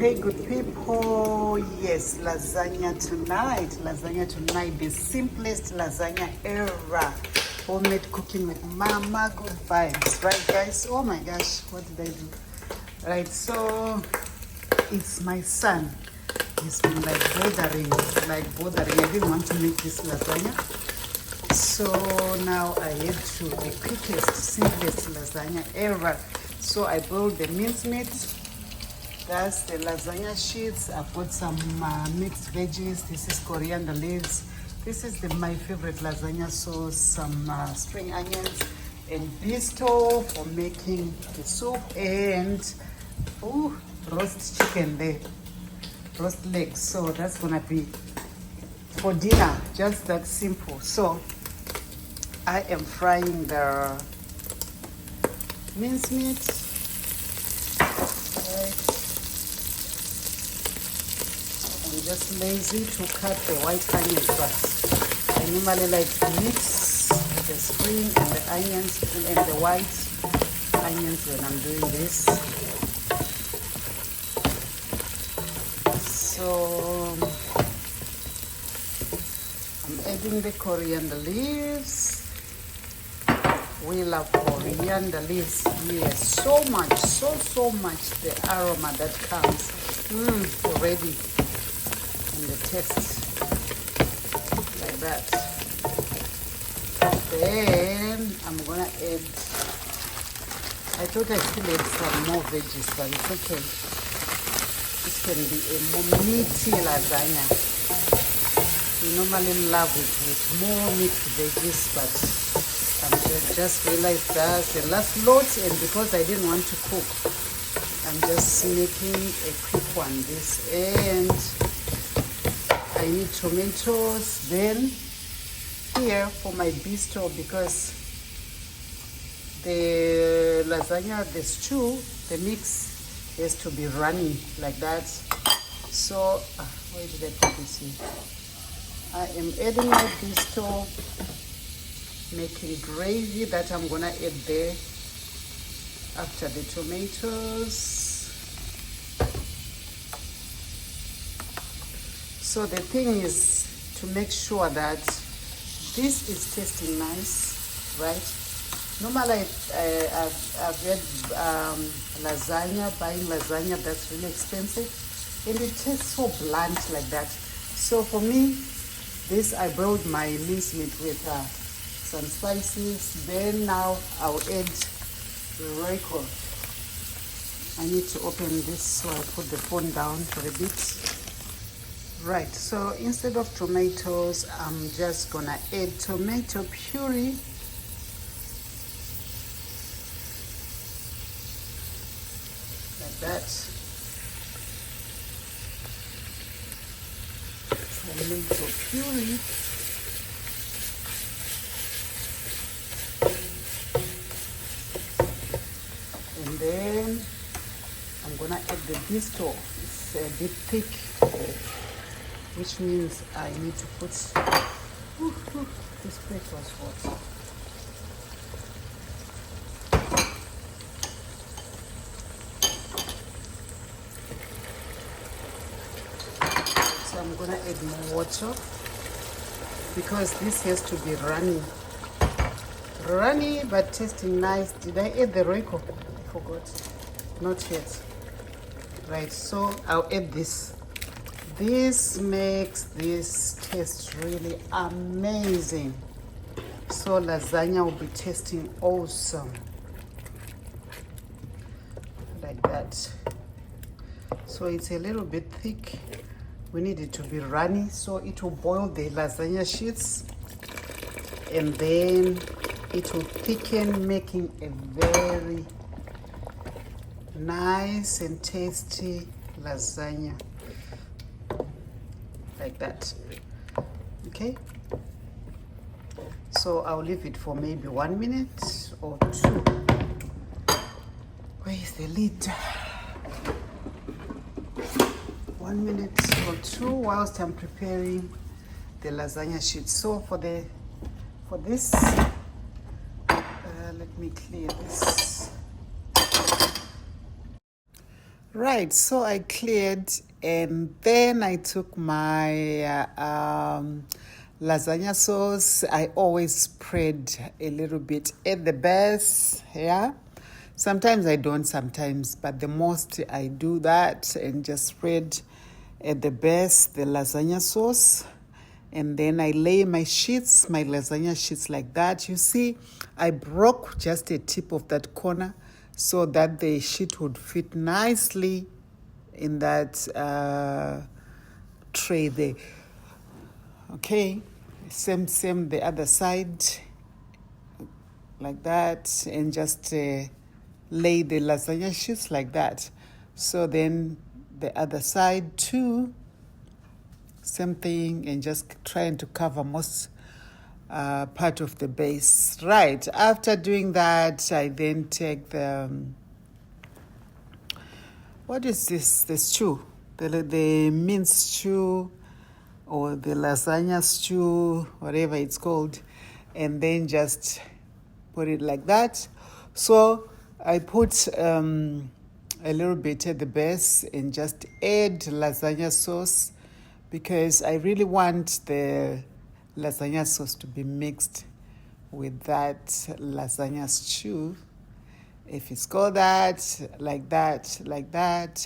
Hey good people, yes, lasagna tonight, the simplest lasagna ever. Homemade cooking with mama, good vibes, right guys? Oh my gosh, what did I do? Right, so it's my son. He's been bothering. I didn't want to make this lasagna. So now I had to the quickest, simplest lasagna ever. So I boiled the mincemeat. That's the lasagna sheets. I've got some mixed veggies. This is coriander leaves. This is my favorite lasagna sauce. Some spring onions and bisto for making the soup, and roast chicken there, roast legs. So that's gonna be for dinner. Just that simple. So I am frying the mincemeat. Right. I'm just lazy to cut the white onions, but I normally like to mix the spring and the onions and the white onions when I'm doing this. So I'm adding the coriander leaves. We love coriander leaves here so much, so much. The aroma that comes already. The taste like that. Then I'm gonna add, I thought I could add some more veggies, but it's okay. This can be a more meaty lasagna. We normally love it with more mixed veggies, but I just realized that's the last lot, and because I didn't want to cook, I'm just making a quick one. This, and I need tomatoes. Then here for my bisto, because the lasagna, the stew, the mix has to be running like that. So where did I put this in? I am adding my bisto, making gravy that I'm gonna add there after the tomatoes. So the thing is to make sure that this is tasting nice, right? Normally I've had buying lasagna that's really expensive, and it tastes so blunt like that. So for me, this, I boiled my mincemeat with some spices. Then now I'll add Royco. I need to open this, so I put the phone down for a bit. Right, so instead of tomatoes, I'm just gonna add tomato puree. Like that. Tomato puree. And then I'm gonna add the bisto. It's a bit thick, which means I need to put, this plate was hot. So I'm gonna add more water, because this has to be runny but tasting nice. Did I add the Royco? I forgot. Not yet. Right, so I'll add this. This makes this taste really amazing. So lasagna will be tasting awesome. Like that. So it's a little bit thick. We need it to be runny, so it will boil the lasagna sheets, and then it will thicken, making a very nice and tasty lasagna. Like that. Okay, so I'll leave it for maybe 1 minute or 2. Where is the lid? 1 minute or 2 whilst I'm preparing the lasagna sheet. So for this, let me clear this. Right, so I cleared, and then I took my lasagna sauce. I always spread a little bit at the base, yeah. Sometimes I don't, sometimes, but the most I do that and just spread at the base the lasagna sauce. And then I lay my sheets, my lasagna sheets like that. You see, I broke just a tip of that corner so that the sheet would fit nicely in that tray there. Okay, same the other side, like that, and just lay the lasagna sheets like that. So then the other side too, same thing, and just trying to cover most part of the base. Right, after doing that, I then take the what is this? The stew, the minced stew, or the lasagna stew, whatever it's called, and then just put it like that. So I put a little bit at the base and just add lasagna sauce, because I really want the lasagna sauce to be mixed with that lasagna stew. If it's called that, like that,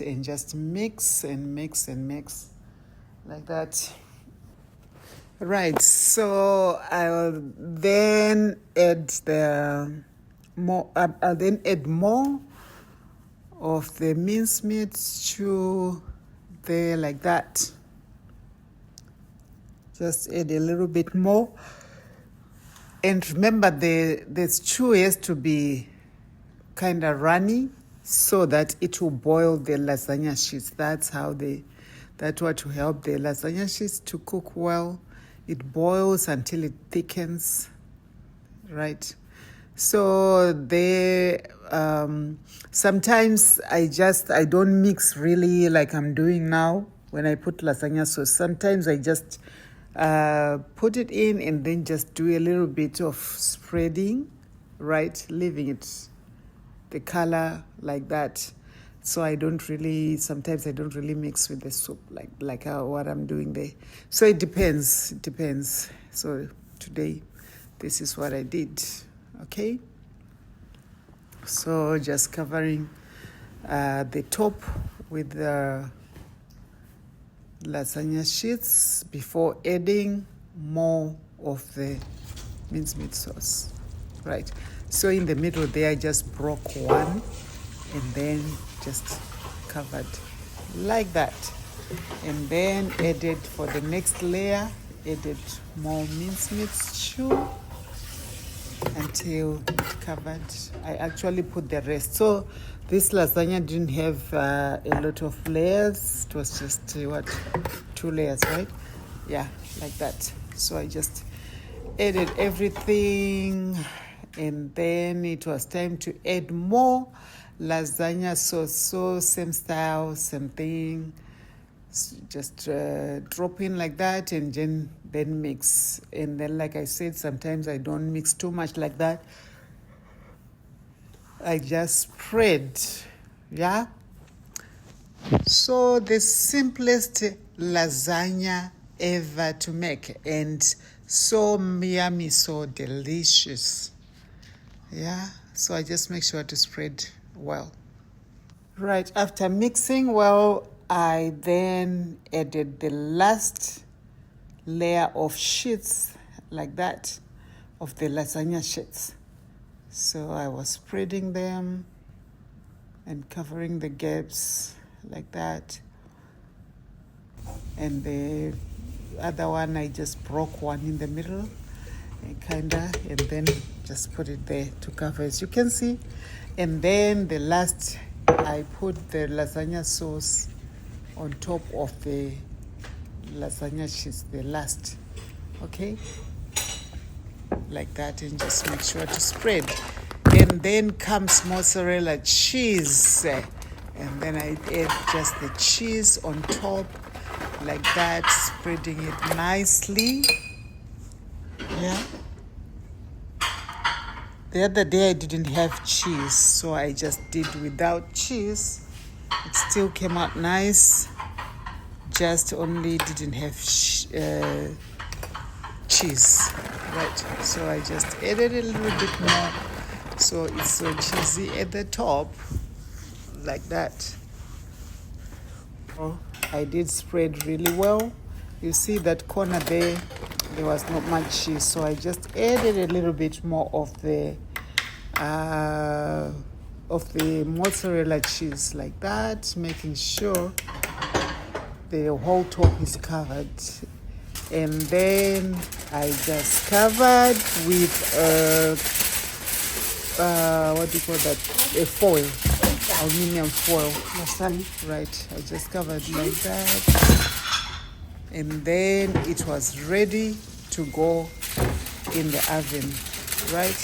and just mix and mix and mix like that. Right, so I'll then add I'll then add more of the mincemeat stew there, like that. Just add a little bit more. And remember, the stew has to be kind of runny so that it will boil the lasagna sheets. That's what will help the lasagna sheets to cook well. It boils until it thickens, right? So sometimes I don't mix really like I'm doing now when I put lasagna sauce. Sometimes I just put it in and then just do a little bit of spreading, right? Leaving it the color like that. So sometimes I don't really mix with the soup like what I'm doing there. So it depends. So today, this is what I did, okay? So just covering the top with the lasagna sheets before adding more of the mincemeat sauce, right? So in the middle there, I just broke one and then just covered like that. And then added for the next layer, added more mincemeat stew until it covered. I actually put the rest. So this lasagna didn't have a lot of layers. It was just, 2 layers, right? Yeah, like that. So I just added everything, and then it was time to add more lasagna sauce. So same style, same thing. Just drop in like that, and then mix. And then, like I said, sometimes I don't mix too much like that. I just spread, yeah? So the simplest lasagna ever to make, and so yummy, so delicious. Yeah, so I just make sure to spread well. Right, after mixing well, I then added the last layer of sheets like that, of the lasagna sheets. So I was spreading them and covering the gaps like that. And the other one, I just broke one in the middle, and then just put it there to cover, as you can see. And then the last, I put the lasagna sauce on top of the lasagna sheets, the last, okay? Like that, and just make sure to spread. And then comes mozzarella cheese, and then I add just the cheese on top like that, spreading it nicely. Yeah. The other day I didn't have cheese, so I just did without cheese. It still came out nice, just only didn't have cheese, right? So I just added a little bit more, so it's so cheesy at the top, like that. Oh, I did spread really well. You see that corner there was not much cheese, so I just added a little bit more of the mozzarella cheese, like that, making sure the whole top is covered. And then I just covered with what do you call that? A foil, aluminum foil. Right, I just covered like that. And then it was ready to go in the oven, right?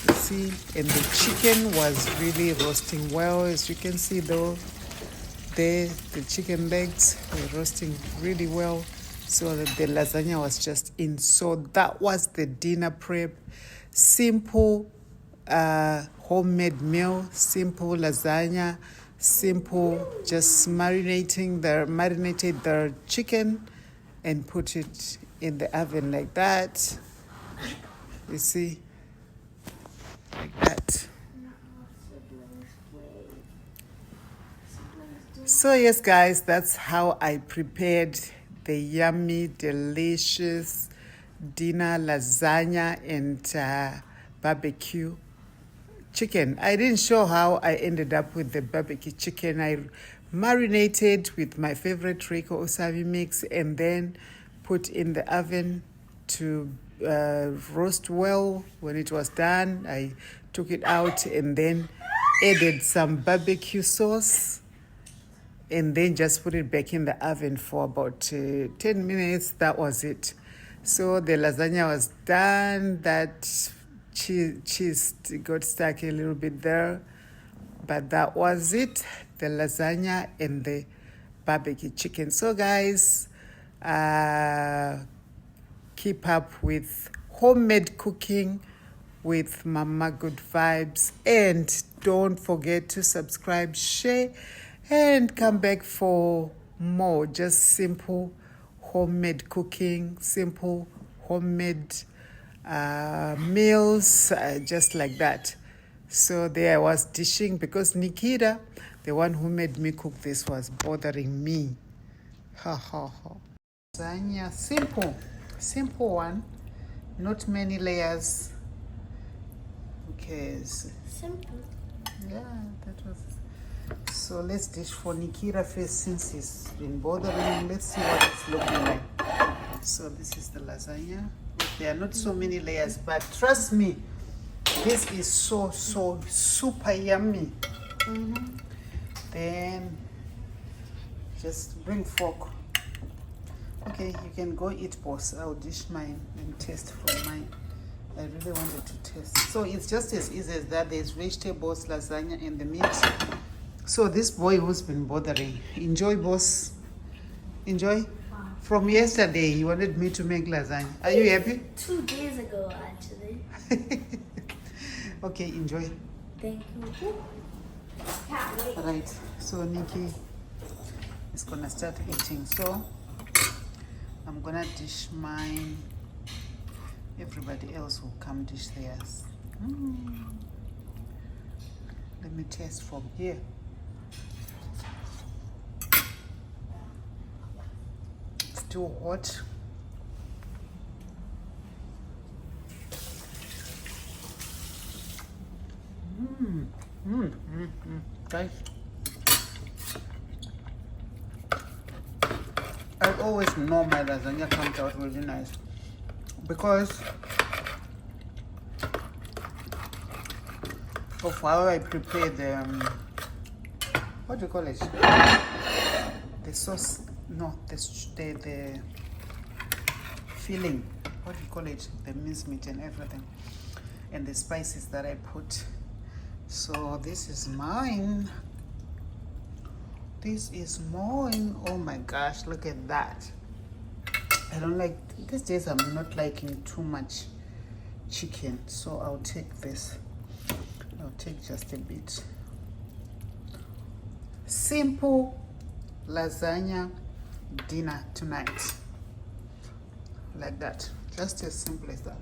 You see, and the chicken was really roasting well, as you can see though. There, the chicken legs were roasting really well, so that the lasagna was just in. So that was the dinner prep. Simple homemade meal, simple lasagna, simple, just marinated the chicken and put it in the oven like that. You see, like that. So yes, guys, that's how I prepared the yummy, delicious dinner lasagna and barbecue chicken. I didn't show how I ended up with the barbecue chicken. I marinated with my favorite Reiko Usavi mix and then put in the oven to roast well. When it was done, I took it out and then added some barbecue sauce and then just put it back in the oven for about 10 minutes. That was it. So the lasagna was done. That cheese got stuck a little bit there, but that was it. The lasagna and the barbecue chicken. So guys, keep up with homemade cooking with Mama Good Vibes, and don't forget to subscribe, share, and come back for more just simple homemade cooking, simple homemade meals, just like that. So there I was dishing because Nikita, the one who made me cook this, was bothering me. Ha ha ha. Lasagna, simple one, not many layers. Okay. Simple. Yeah, that was. So let's dish for Nikita first, since he's been bothering him. Let's see what it's looking like. So this is the lasagna. There are not so many layers, but trust me, this is so super yummy. Then just bring fork. Okay, you can go eat, boss. I'll dish mine and taste from mine. I really wanted to taste. So it's just as easy as that. There's vegetables, lasagna, and the meat. So this boy who's been bothering, enjoy, boss. Enjoy. From yesterday, he wanted me to make lasagna. Are you happy? 2 days ago, actually. Okay, enjoy. Thank you. Can't wait. Right. So Nikki is gonna start eating. So I'm gonna dish mine. Everybody else will come dish theirs. Let me taste from here. It's too hot. Guys, I always know my lasagna comes out really nice because of how I prepare the what do you call it? The sauce? No, the filling. What do you call it? The mincemeat and everything, and the spices that I put. So this is mine. This is mine. Oh my gosh, look at that. I don't like, these days I'm not liking too much chicken, so I'll take this. I'll take just a bit. Simple lasagna dinner tonight. Like that. Just as simple as that.